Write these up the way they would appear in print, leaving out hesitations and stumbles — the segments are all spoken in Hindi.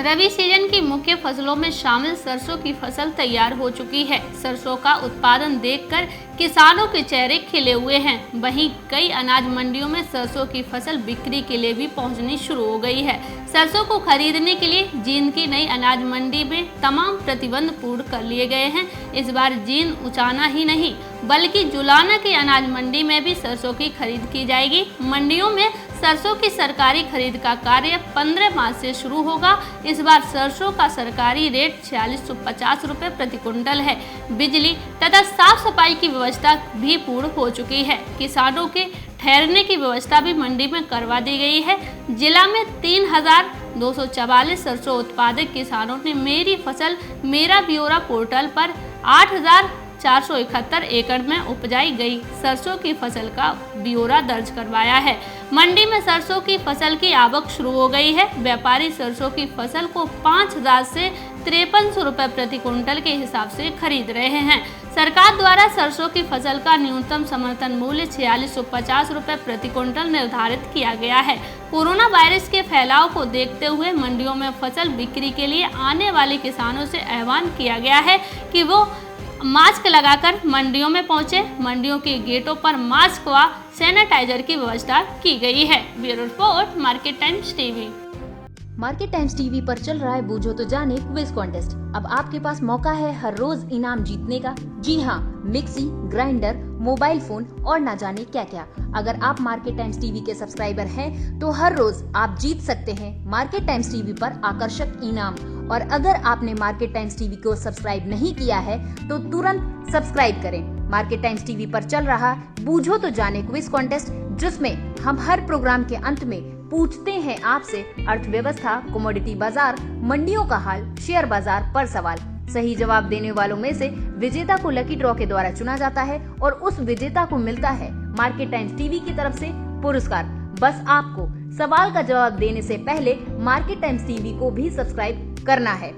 रबी सीजन की मुख्य फसलों में शामिल सरसों की फसल तैयार हो चुकी है। सरसों का उत्पादन देखकर किसानों के चेहरे खिले हुए हैं। वहीं कई अनाज मंडियों में सरसों की फसल बिक्री के लिए भी पहुंचनी शुरू हो गई है। सरसों को खरीदने के लिए जींद की नई अनाज मंडी में तमाम प्रतिबंध पूर्ण कर लिए गए हैं। इस बार जींद उचाना ही नहीं बल्कि जुलाना की अनाज मंडी में भी सरसों की खरीद की जाएगी। मंडियों में सरसों की सरकारी खरीद का कार्य 15 मार्च से शुरू होगा। इस बार सरसों का सरकारी रेट 4650 रुपए प्रति कुंटल है। बिजली तथा साफ सफाई की व्यवस्था भी पूर्ण हो चुकी है। किसानों के ठहरने की व्यवस्था भी मंडी में करवा दी गई है। जिला में 3244 सरसों उत्पादक किसानों ने मेरी फसल मेरा ब्यौरा पोर्टल पर 8471 एकड़ में उपजाई गई सरसों की फसल का ब्यौरा दर्ज करवाया है। मंडी में सरसों की फसल की आवक शुरू हो गई है। व्यापारी सरसों की फसल को 5000 से 5300 रुपए प्रति कुंटल के हिसाब से खरीद रहे हैं। सरकार द्वारा सरसों की फसल का न्यूनतम समर्थन मूल्य 4650 रुपए प्रति कुंटल निर्धारित किया गया है। कोरोना वायरस के फैलाव को देखते हुए मंडियों में फसल बिक्री के लिए आने वाले किसानों से आह्वान किया गया है कि वो मास्क लगाकर मंडियों में पहुंचे। मंडियों के गेटों पर मास्क व सैनिटाइजर की व्यवस्था की गई है। Bureau report, market times TV. Market times TV पर चल रहा है बूझो तो जाने क्विज कॉन्टेस्ट। अब आपके पास मौका है हर रोज इनाम जीतने का। जी हाँ, मिक्सी, ग्राइंडर, मोबाइल फोन और ना जाने क्या क्या। अगर आप मार्केट टाइम्स टीवी के सब्सक्राइबर हैं तो हर रोज आप जीत सकते हैं मार्केट टाइम्स टीवी पर आकर्षक इनाम। और अगर आपने मार्केट टाइम्स टीवी को सब्सक्राइब नहीं किया है तो तुरंत सब्सक्राइब करें। मार्केट टाइम्स टीवी पर चल रहा बूझो तो जाने क्विज कॉन्टेस्ट, जिसमें हम हर प्रोग्राम के अंत में पूछते हैं आपसे अर्थव्यवस्था, कमोडिटी बाजार, मंडियों का हाल, शेयर बाजार पर सवाल। सही जवाब देने वालों में से विजेता को लकी ड्रॉ के द्वारा चुना जाता है और उस विजेता को मिलता है मार्केट टाइम्स टीवी की तरफ से पुरस्कार। बस आपको सवाल का जवाब देने से पहले मार्केट टाइम्स टीवी को भी सब्सक्राइब करना है।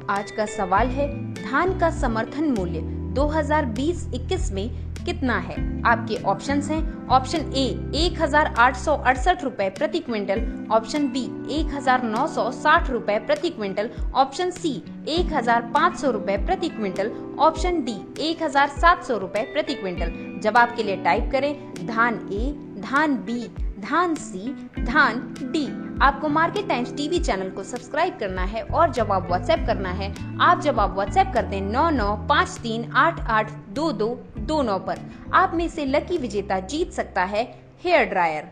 आज का सवाल है, धान का समर्थन मूल्य 2020-21 में कितना है? आपके ऑप्शंस हैं। ऑप्शन ए 1868 रुपए प्रति क्विंटल, ऑप्शन बी 1960 रुपए प्रति क्विंटल, ऑप्शन सी 1500 रुपए प्रति क्विंटल, ऑप्शन डी 1700 रुपए प्रति क्विंटल। जवाब के लिए टाइप करें धान ए, धान बी, धान सी, धान डी। आपको मार्केट टाइम्स टीवी चैनल को सब्सक्राइब करना है और जवाब व्हाट्सएप करना है। आप जवाब व्हाट्सएप कर दें 9953882229 पर। आप में से लकी विजेता जीत सकता है हेयर ड्रायर।